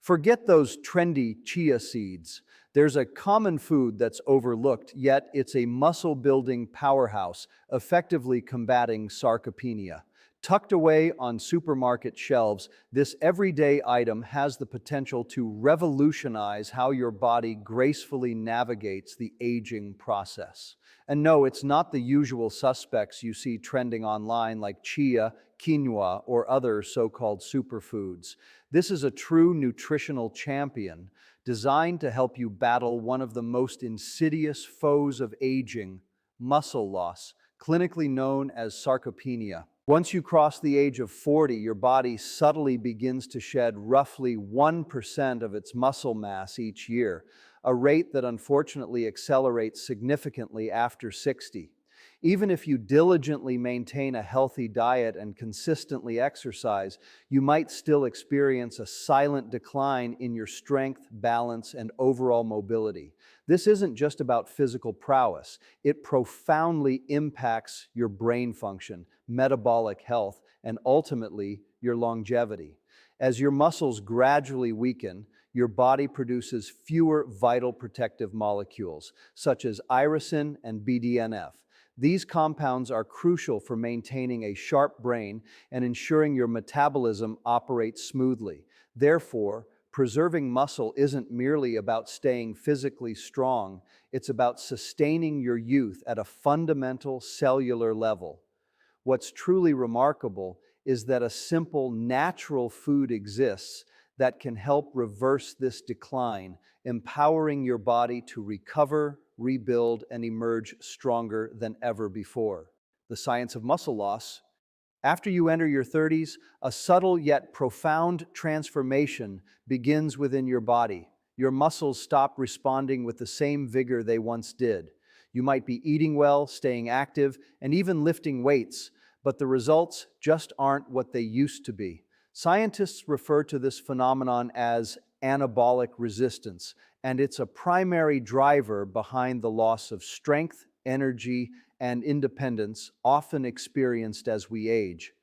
Forget those trendy chia seeds. There's a common food that's overlooked, yet it's a muscle-building powerhouse, effectively combating sarcopenia. Tucked away on supermarket shelves, this everyday item has the potential to revolutionize how your body gracefully navigates the aging process. And no, it's not the usual suspects you see trending online like chia, quinoa, or other so-called superfoods. This is a true nutritional champion designed to help you battle one of the most insidious foes of aging, muscle loss, clinically known as sarcopenia. Once you cross the age of 40, your body subtly begins to shed roughly 1% of its muscle mass each year, a rate that unfortunately accelerates significantly after 60. Even if you diligently maintain a healthy diet and consistently exercise, you might still experience a silent decline in your strength, balance, and overall mobility. This isn't just about physical prowess. It profoundly impacts your brain function, metabolic health, and ultimately your longevity. As your muscles gradually weaken, your body produces fewer vital protective molecules, such as irisin and BDNF. These compounds are crucial for maintaining a sharp brain and ensuring your metabolism operates smoothly. Therefore, preserving muscle isn't merely about staying physically strong, it's about sustaining your youth at a fundamental cellular level. What's truly remarkable is that a simple, natural food exists that can help reverse this decline, empowering your body to recover, rebuild, and emerge stronger than ever before. The science of muscle loss. After you enter your 30s, a subtle yet profound transformation begins within your body. Your muscles stop responding with the same vigor they once did. You might be eating well, staying active, and even lifting weights, but the results just aren't what they used to be. Scientists refer to this phenomenon as anabolic resistance, and it's a primary driver behind the loss of strength, energy, and independence often experienced as we age.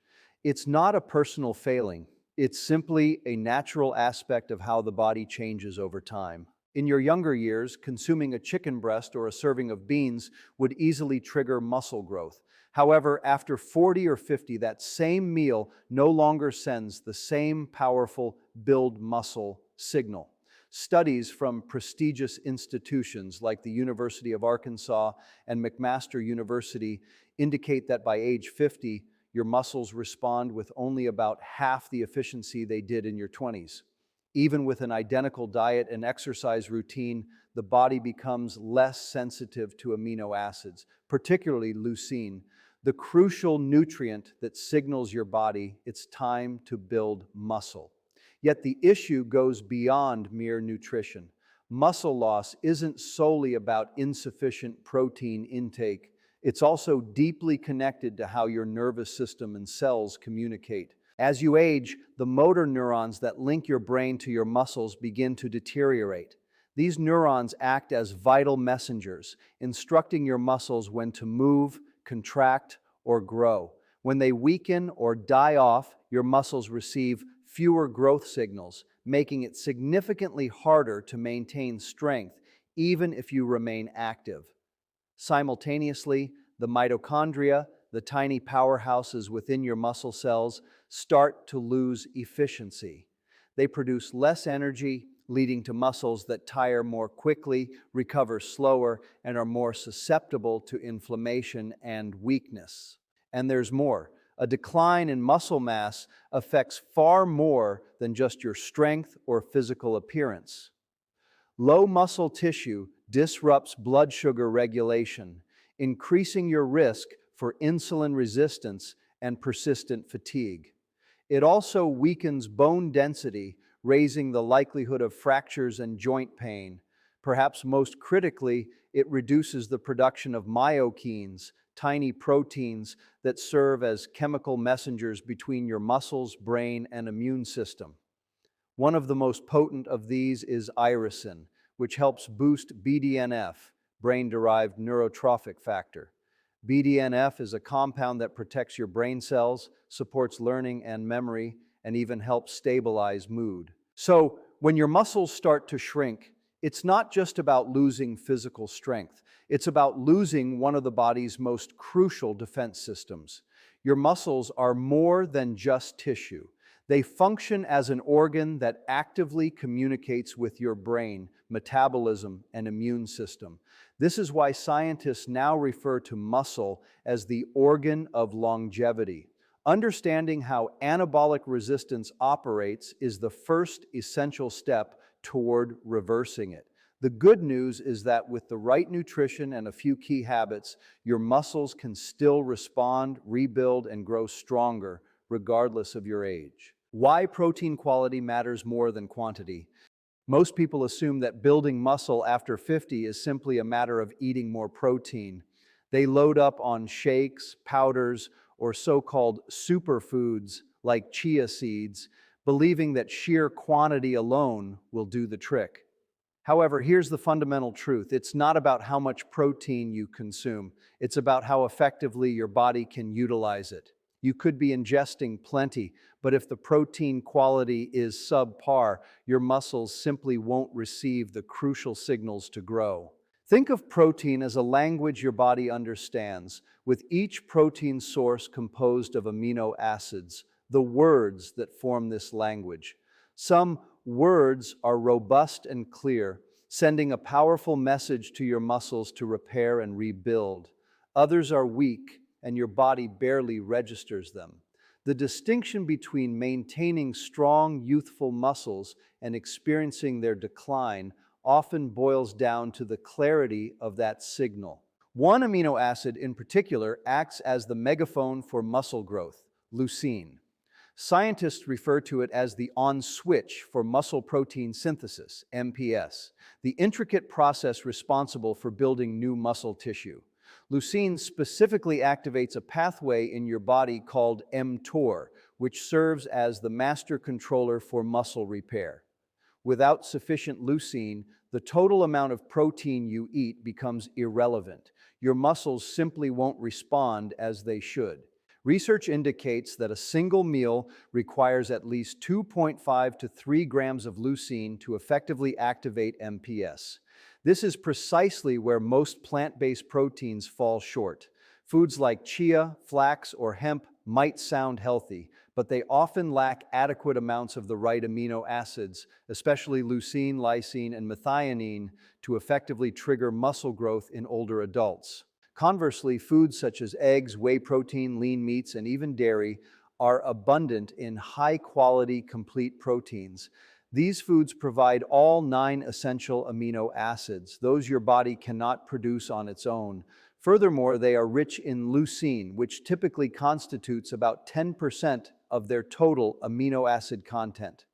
It's not a personal failing. It's simply a natural aspect of how the body changes over time. In your younger years, consuming a chicken breast or a serving of beans would easily trigger muscle growth. However, after 40 or 50, that same meal no longer sends the same powerful build muscle signal. Studies from prestigious institutions like the University of Arkansas and McMaster University indicate that by age 50, your muscles respond with only about half the efficiency they did in your 20s. Even with an identical diet and exercise routine, the body becomes less sensitive to amino acids, particularly leucine, the crucial nutrient that signals your body it's time to build muscle. Yet the issue goes beyond mere nutrition. Muscle loss isn't solely about insufficient protein intake. It's also deeply connected to how your nervous system and cells communicate. As you age, the motor neurons that link your brain to your muscles begin to deteriorate. These neurons act as vital messengers, instructing your muscles when to move, contract, or grow. When they weaken or die off, your muscles receive fewer growth signals, making it significantly harder to maintain strength even if you remain active. Simultaneously, the mitochondria, the tiny powerhouses within your muscle cells, start to lose efficiency. They produce less energy, leading to muscles that tire more quickly, recover slower, and are more susceptible to inflammation and weakness. And there's more. A decline in muscle mass affects far more than just your strength or physical appearance. Low muscle tissue disrupts blood sugar regulation, increasing your risk for insulin resistance and persistent fatigue. It also weakens bone density, raising the likelihood of fractures and joint pain. Perhaps most critically, it reduces the production of myokines, tiny proteins that serve as chemical messengers between your muscles, brain, and immune system. One of the most potent of these is irisin, which helps boost BDNF, brain-derived neurotrophic factor. BDNF is a compound that protects your brain cells, supports learning and memory, and even helps stabilize mood. So, When your muscles start to shrink, it's not just about losing physical strength. It's about losing one of the body's most crucial defense systems. Your muscles are more than just tissue. They function as an organ that actively communicates with your brain, metabolism, and immune system. This is why scientists now refer to muscle as the organ of longevity. Understanding how anabolic resistance operates is the first essential step toward reversing it. The good news is that with the right nutrition and a few key habits, your muscles can still respond, rebuild, and grow stronger, regardless of your age. Why protein quality matters more than quantity. Most people assume that building muscle after 50 is simply a matter of eating more protein. They load up on shakes, powders, or so-called superfoods like chia seeds, believing that sheer quantity alone will do the trick. However, here's the fundamental truth. It's not about how much protein you consume. It's about how effectively your body can utilize it. You could be ingesting plenty, but if the protein quality is subpar, your muscles simply won't receive the crucial signals to grow. Think of protein as a language your body understands, with each protein source composed of amino acids, the words that form this language. Some words are robust and clear, sending a powerful message to your muscles to repair and rebuild. Others are weak, and your body barely registers them. The distinction between maintaining strong, youthful muscles and experiencing their decline often boils down to the clarity of that signal. One amino acid in particular acts as the megaphone for muscle growth, leucine. Scientists refer to it as the on switch for muscle protein synthesis, MPS, the intricate process responsible for building new muscle tissue. Leucine specifically activates a pathway in your body called mTOR, which serves as the master controller for muscle repair. Without sufficient leucine, the total amount of protein you eat becomes irrelevant. Your muscles simply won't respond as they should. Research indicates that a single meal requires at least 2.5 to 3 grams of leucine to effectively activate MPS. This is precisely where most plant-based proteins fall short. Foods like chia, flax, or hemp might sound healthy, but they often lack adequate amounts of the right amino acids, especially leucine, lysine, and methionine, to effectively trigger muscle growth in older adults. Conversely, foods such as eggs, whey protein, lean meats, and even dairy are abundant in high-quality, complete proteins. These foods provide all 9 essential amino acids, those your body cannot produce on its own. Furthermore, they are rich in leucine, which typically constitutes about 10% of their total amino acid content.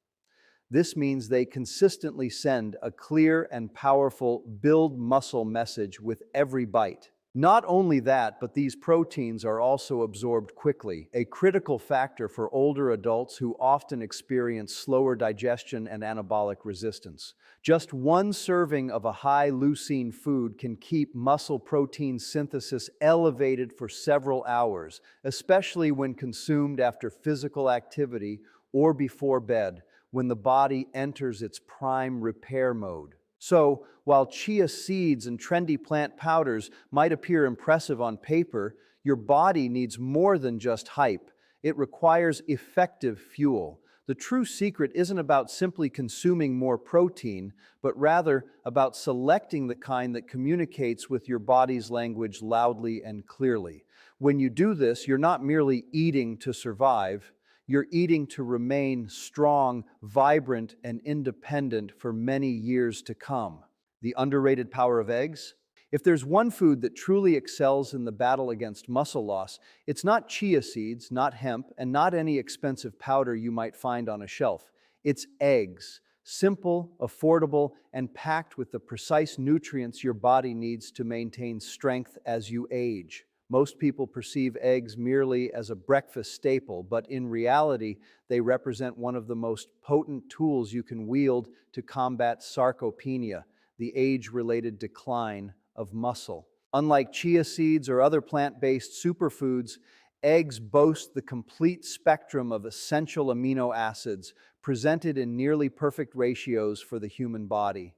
This means they consistently send a clear and powerful build muscle message with every bite. Not only that, but these proteins are also absorbed quickly, a critical factor for older adults who often experience slower digestion and anabolic resistance. Just one serving of a high leucine food can keep muscle protein synthesis elevated for several hours, especially when consumed after physical activity or before bed, when the body enters its prime repair mode. So, while chia seeds and trendy plant powders might appear impressive on paper, your body needs more than just hype. It requires effective fuel. The true secret isn't about simply consuming more protein, but rather about selecting the kind that communicates with your body's language loudly and clearly. When you do this, you're not merely eating to survive. You're eating to remain strong, vibrant, and independent for many years to come. The underrated power of eggs? If there's one food that truly excels in the battle against muscle loss, it's not chia seeds, not hemp, and not any expensive powder you might find on a shelf. It's eggs. Simple, affordable, and packed with the precise nutrients your body needs to maintain strength as you age. Most people perceive eggs merely as a breakfast staple, but in reality, they represent one of the most potent tools you can wield to combat sarcopenia, the age-related decline of muscle. Unlike chia seeds or other plant-based superfoods, eggs boast the complete spectrum of essential amino acids, presented in nearly perfect ratios for the human body.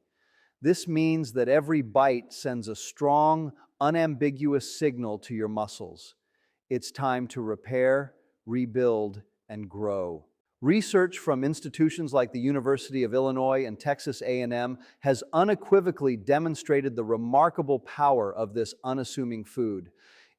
This means that every bite sends a strong, unambiguous signal to your muscles. It's time to repair, rebuild, and grow. Research from institutions like the University of Illinois and Texas A&M has unequivocally demonstrated the remarkable power of this unassuming food.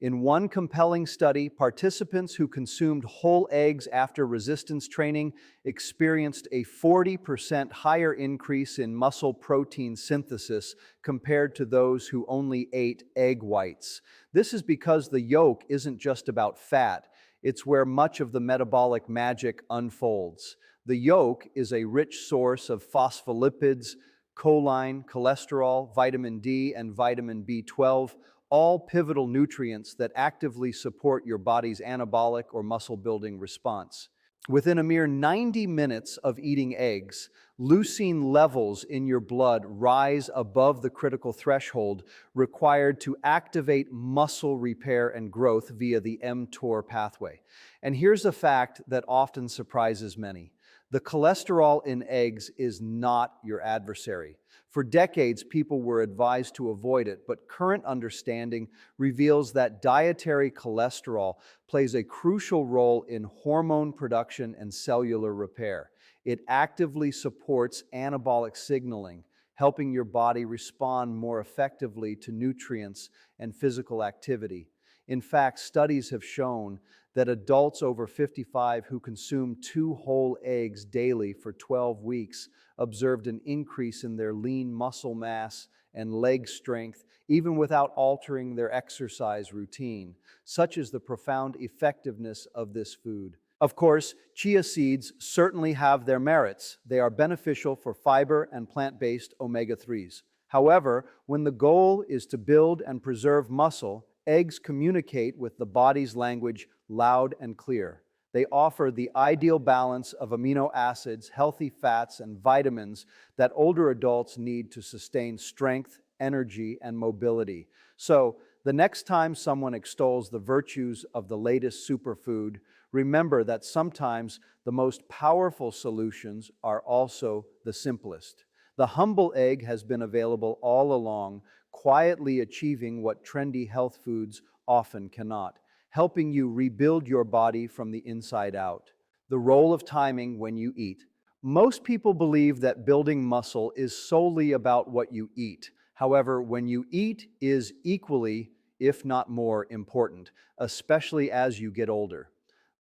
In one compelling study, participants who consumed whole eggs after resistance training experienced a 40% higher increase in muscle protein synthesis compared to those who only ate egg whites. This is because the yolk isn't just about fat. It's where much of the metabolic magic unfolds. The yolk is a rich source of phospholipids, choline, cholesterol, vitamin D, and vitamin B12, all pivotal nutrients that actively support your body's anabolic or muscle-building response. Within a mere 90 minutes of eating eggs, leucine levels in your blood rise above the critical threshold required to activate muscle repair and growth via the mTOR pathway. And here's a fact that often surprises many. The cholesterol in eggs is not your adversary. For decades, people were advised to avoid it, but current understanding reveals that dietary cholesterol plays a crucial role in hormone production and cellular repair. It actively supports anabolic signaling, helping your body respond more effectively to nutrients and physical activity. In fact, studies have shown that adults over 55 who consume 2 whole eggs daily for 12 weeks observed an increase in their lean muscle mass and leg strength, even without altering their exercise routine. Such is the profound effectiveness of this food. Of course, chia seeds certainly have their merits. They are beneficial for fiber and plant-based omega-3s. However, when the goal is to build and preserve muscle, eggs communicate with the body's language loud and clear. They offer the ideal balance of amino acids, healthy fats, and vitamins that older adults need to sustain strength, energy, and mobility. So, the next time someone extols the virtues of the latest superfood, remember that sometimes the most powerful solutions are also the simplest. The humble egg has been available all along, quietly achieving what trendy health foods often cannot, helping you rebuild your body from the inside out. The role of timing when you eat. Most people believe that building muscle is solely about what you eat. However, when you eat is equally, if not more, important, especially as you get older.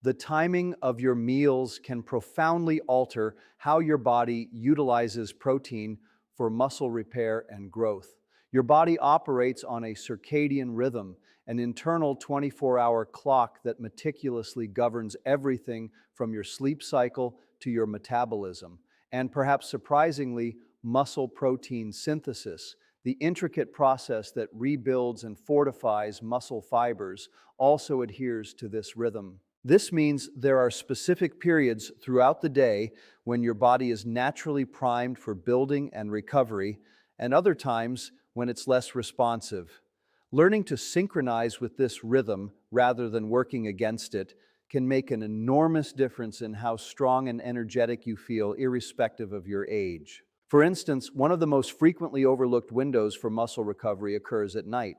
The timing of your meals can profoundly alter how your body utilizes protein for muscle repair and growth. Your body operates on a circadian rhythm, an internal 24-hour clock that meticulously governs everything from your sleep cycle to your metabolism, and perhaps surprisingly, muscle protein synthesis, the intricate process that rebuilds and fortifies muscle fibers, also adheres to this rhythm. This means there are specific periods throughout the day when your body is naturally primed for building and recovery, and other times when it's less responsive. Learning to synchronize with this rhythm rather than working against it can make an enormous difference in how strong and energetic you feel, irrespective of your age. For instance, one of the most frequently overlooked windows for muscle recovery occurs at night.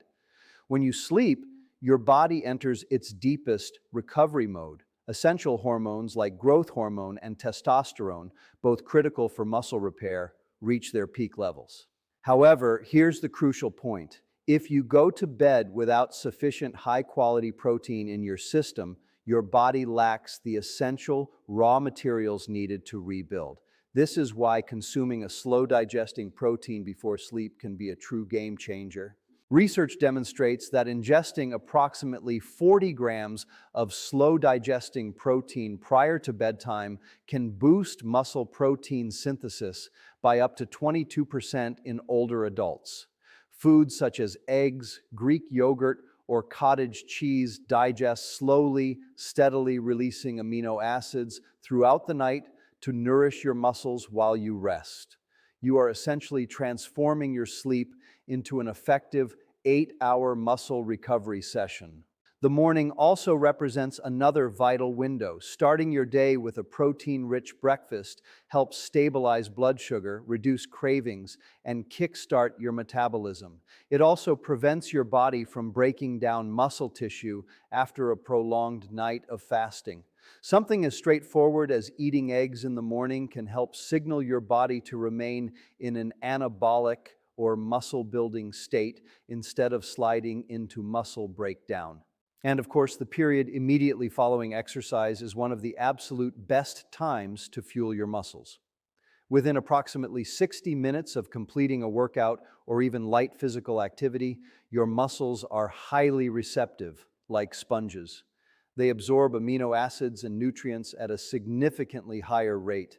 When you sleep, your body enters its deepest recovery mode. Essential hormones like growth hormone and testosterone, both critical for muscle repair, reach their peak levels. However, here's the crucial point. If you go to bed without sufficient high-quality protein in your system, your body lacks the essential raw materials needed to rebuild. This is why consuming a slow-digesting protein before sleep can be a true game changer. Research demonstrates that ingesting approximately 40 grams of slow-digesting protein prior to bedtime can boost muscle protein synthesis by up to 22% in older adults. Foods such as eggs, Greek yogurt, or cottage cheese digest slowly, steadily releasing amino acids throughout the night to nourish your muscles while you rest. You are essentially transforming your sleep into an effective 8-hour muscle recovery session. The morning also represents another vital window. Starting your day with a protein-rich breakfast helps stabilize blood sugar, reduce cravings, and kickstart your metabolism. It also prevents your body from breaking down muscle tissue after a prolonged night of fasting. Something as straightforward as eating eggs in the morning can help signal your body to remain in an anabolic or muscle-building state instead of sliding into muscle breakdown. And of course, the period immediately following exercise is one of the absolute best times to fuel your muscles. Within approximately 60 minutes of completing a workout or even light physical activity, your muscles are highly receptive, like sponges. They absorb amino acids and nutrients at a significantly higher rate.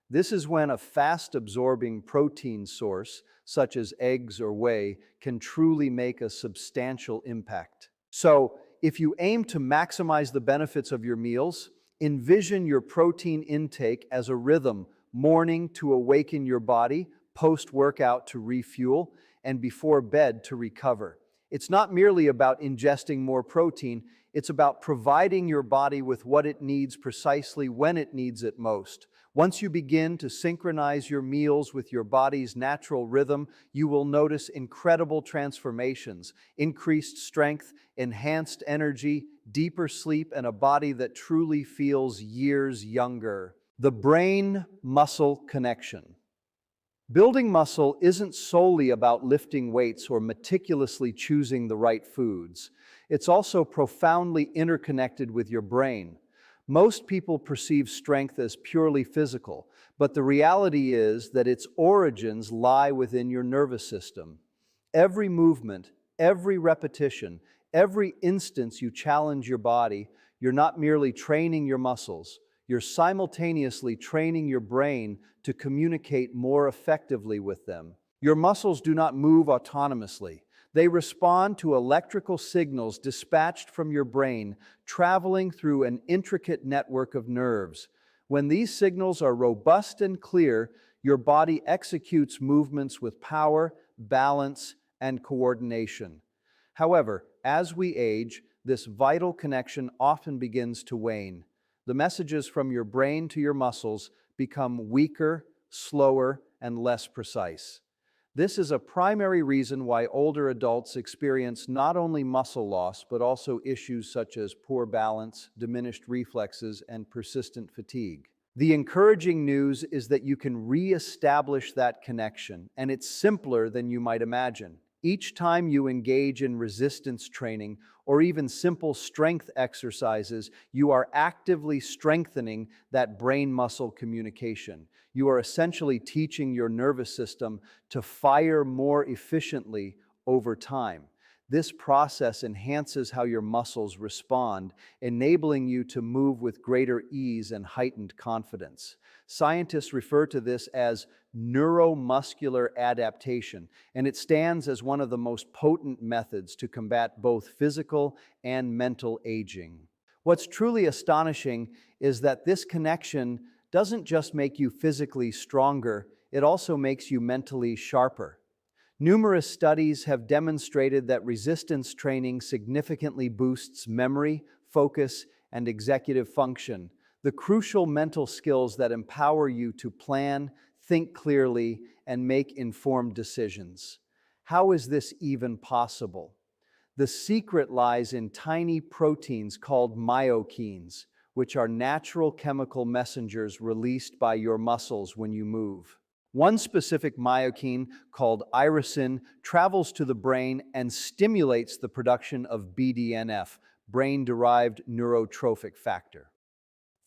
This is when a fast-absorbing protein source, such as eggs or whey, can truly make a substantial impact. So, if you aim to maximize the benefits of your meals, envision your protein intake as a rhythm, morning to awaken your body, post-workout to refuel, and before bed to recover. It's not merely about ingesting more protein, it's about providing your body with what it needs precisely when it needs it most. Once you begin to synchronize your meals with your body's natural rhythm, you will notice incredible transformations: increased strength, enhanced energy, deeper sleep, and a body that truly feels years younger. The brain-muscle connection. Building muscle isn't solely about lifting weights or meticulously choosing the right foods. It's also profoundly interconnected with your brain. Most people perceive strength as purely physical, but the reality is that its origins lie within your nervous system. Every movement, every repetition, every instance you challenge your body, you're not merely training your muscles, you're simultaneously training your brain to communicate more effectively with them. Your muscles do not move autonomously. They respond to electrical signals dispatched from your brain, traveling through an intricate network of nerves. When these signals are robust and clear, your body executes movements with power, balance, and coordination. However, as we age, this vital connection often begins to wane. The messages from your brain to your muscles become weaker, slower, and less precise. This is a primary reason why older adults experience not only muscle loss, but also issues such as poor balance, diminished reflexes, and persistent fatigue. The encouraging news is that you can re-establish that connection, and it's simpler than you might imagine. Each time you engage in resistance training or even simple strength exercises, you are actively strengthening that brain-muscle communication. You are essentially teaching your nervous system to fire more efficiently over time. This process enhances how your muscles respond, enabling you to move with greater ease and heightened confidence. Scientists refer to this as neuromuscular adaptation, and it stands as one of the most potent methods to combat both physical and mental aging. What's truly astonishing is that this connection doesn't just make you physically stronger, it also makes you mentally sharper. Numerous studies have demonstrated that resistance training significantly boosts memory, focus, and executive function, the crucial mental skills that empower you to plan, think clearly, and make informed decisions. How is this even possible? The secret lies in tiny proteins called myokines, which are natural chemical messengers released by your muscles when you move. One specific myokine, called irisin, travels to the brain and stimulates the production of BDNF, brain-derived neurotrophic factor.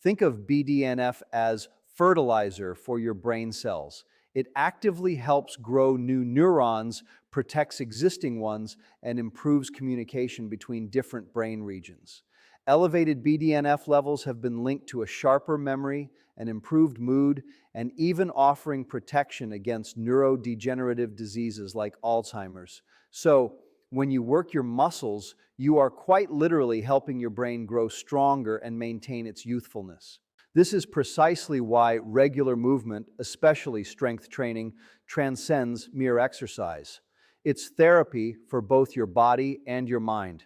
Think of BDNF as fertilizer for your brain cells. It actively helps grow new neurons, protects existing ones, and improves communication between different brain regions. Elevated BDNF levels have been linked to a sharper memory, an improved mood, and even offering protection against neurodegenerative diseases like Alzheimer's. So, when you work your muscles, you are quite literally helping your brain grow stronger and maintain its youthfulness. This is precisely why regular movement, especially strength training, transcends mere exercise. It's therapy for both your body and your mind.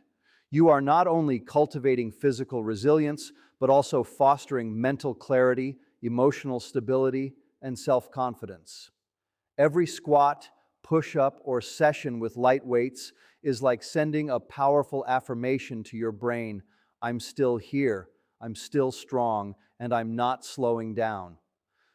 You are not only cultivating physical resilience, but also fostering mental clarity, emotional stability, and self-confidence. Every squat, push-up, or session with light weights is like sending a powerful affirmation to your brain: I'm still here, I'm still strong, and I'm not slowing down.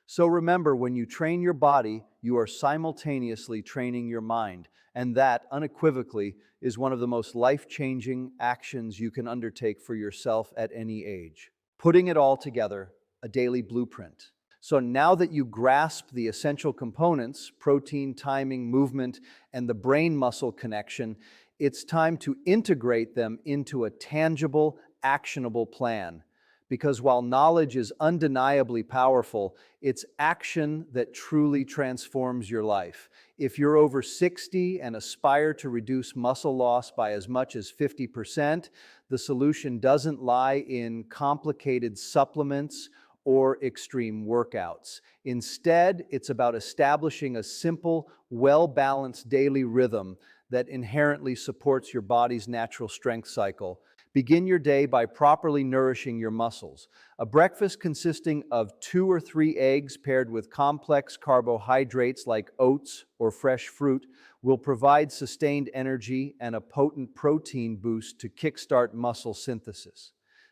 So remember, when you train your body, you are simultaneously training your mind, and that, unequivocally, is one of the most life-changing actions you can undertake for yourself at any age. Putting it all together, a daily blueprint. So now that you grasp the essential components, protein, timing, movement, and the brain-muscle connection, it's time to integrate them into a tangible, actionable plan. Because while knowledge is undeniably powerful, it's action that truly transforms your life. If you're over 60 and aspire to reduce muscle loss by as much as 50%, the solution doesn't lie in complicated supplements or extreme workouts. Instead, it's about establishing a simple, well-balanced daily rhythm that inherently supports your body's natural strength cycle. Begin your day by properly nourishing your muscles. A breakfast consisting of 2 or 3 eggs paired with complex carbohydrates like oats or fresh fruit will provide sustained energy and a potent protein boost to kickstart muscle synthesis.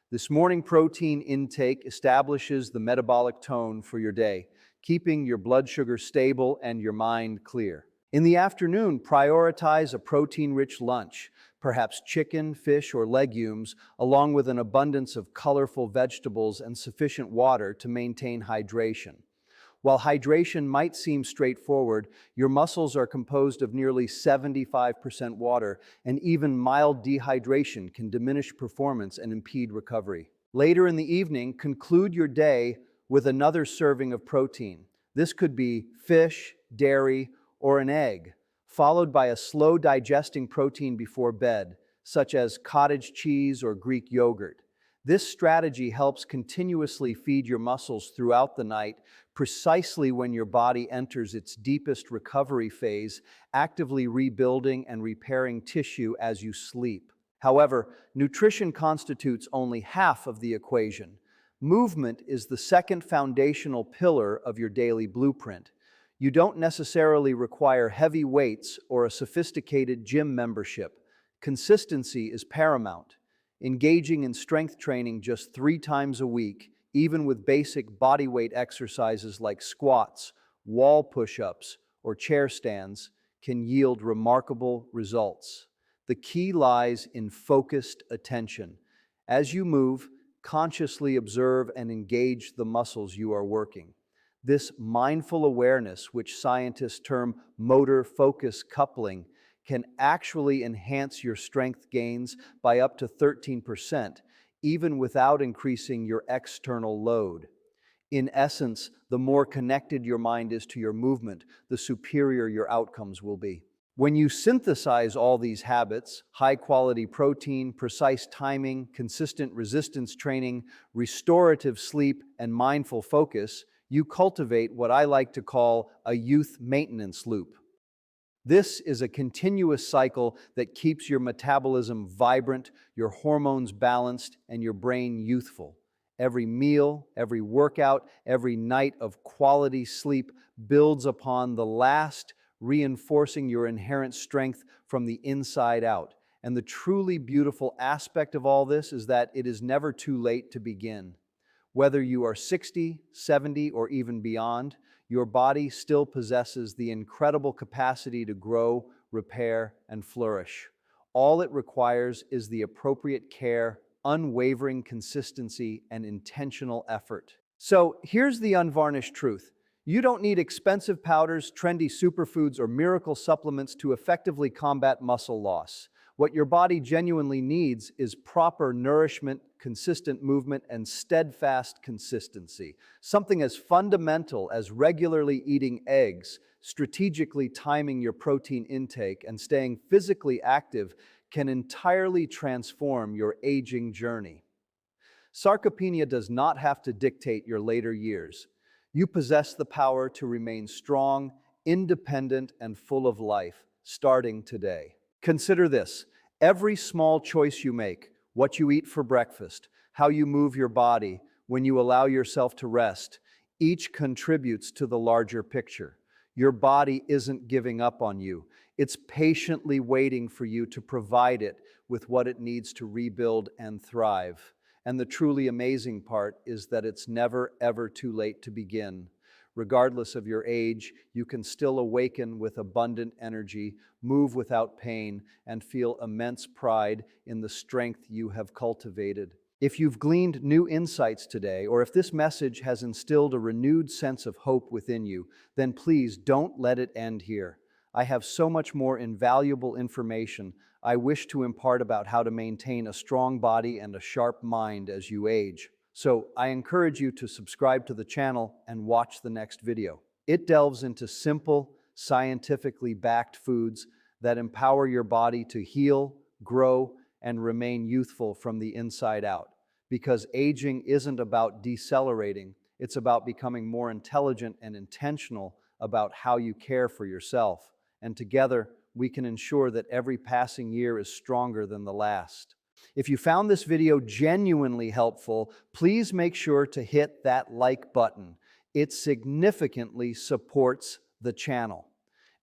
This morning protein intake establishes the metabolic tone for your day, keeping your blood sugar stable and your mind clear. In the afternoon, prioritize a protein-rich lunch, perhaps chicken, fish, or legumes, along with an abundance of colorful vegetables and sufficient water to maintain hydration. While hydration might seem straightforward, your muscles are composed of nearly 75% water, and even mild dehydration can diminish performance and impede recovery. Later in the evening, conclude your day with another serving of protein. This could be fish, dairy, or an egg, followed by a slow digesting protein before bed, such as cottage cheese or Greek yogurt. This strategy helps continuously feed your muscles throughout the night, precisely when your body enters its deepest recovery phase, actively rebuilding and repairing tissue as you sleep. However, nutrition constitutes only half of the equation. Movement is the second foundational pillar of your daily blueprint. You don't necessarily require heavy weights or a sophisticated gym membership. Consistency is paramount. Engaging in strength training just 3 times a week, even with basic bodyweight exercises like squats, wall push-ups, or chair stands, can yield remarkable results. The key lies in focused attention. As you move, consciously observe and engage the muscles you are working. This mindful awareness, which scientists term motor focus coupling, can actually enhance your strength gains by up to 13%, even without increasing your external load. In essence, the more connected your mind is to your movement, the superior your outcomes will be. When you synthesize all these habits, high-quality protein, precise timing, consistent resistance training, restorative sleep, and mindful focus, you cultivate what I like to call a youth maintenance loop. This is a continuous cycle that keeps your metabolism vibrant, your hormones balanced, and your brain youthful. Every meal, every workout, every night of quality sleep builds upon the last, reinforcing your inherent strength from the inside out. And the truly beautiful aspect of all this is that it is never too late to begin. Whether you are 60, 70, or even beyond, your body still possesses the incredible capacity to grow, repair, and flourish. All it requires is the appropriate care, unwavering consistency, and intentional effort. So here's the unvarnished truth. You don't need expensive powders, trendy superfoods, or miracle supplements to effectively combat muscle loss. What your body genuinely needs is proper nourishment, consistent movement, and steadfast consistency. Something as fundamental as regularly eating eggs, strategically timing your protein intake, and staying physically active can entirely transform your aging journey. Sarcopenia does not have to dictate your later years. You possess the power to remain strong, independent, and full of life, starting today. Consider this. Every small choice you make, what you eat for breakfast, how you move your body, when you allow yourself to rest, each contributes to the larger picture. Your body isn't giving up on you. It's patiently waiting for you to provide it with what it needs to rebuild and thrive. And the truly amazing part is that it's never, ever too late to begin. Regardless of your age, you can still awaken with abundant energy, move without pain, and feel immense pride in the strength you have cultivated. If you've gleaned new insights today, or if this message has instilled a renewed sense of hope within you, then please don't let it end here. I have so much more invaluable information I wish to impart about how to maintain a strong body and a sharp mind as you age. So I encourage you to subscribe to the channel and watch the next video. It delves into simple, scientifically backed foods that empower your body to heal, grow, and remain youthful from the inside out. Because aging isn't about decelerating, it's about becoming more intelligent and intentional about how you care for yourself. And together, we can ensure that every passing year is stronger than the last. If you found this video genuinely helpful, please make sure to hit that like button. It significantly supports the channel.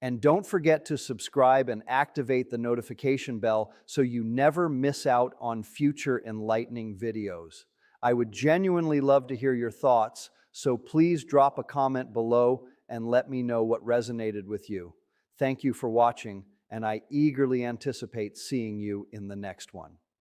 And don't forget to subscribe and activate the notification bell so you never miss out on future enlightening videos. I would genuinely love to hear your thoughts, so please drop a comment below and let me know what resonated with you. Thank you for watching, and I eagerly anticipate seeing you in the next one.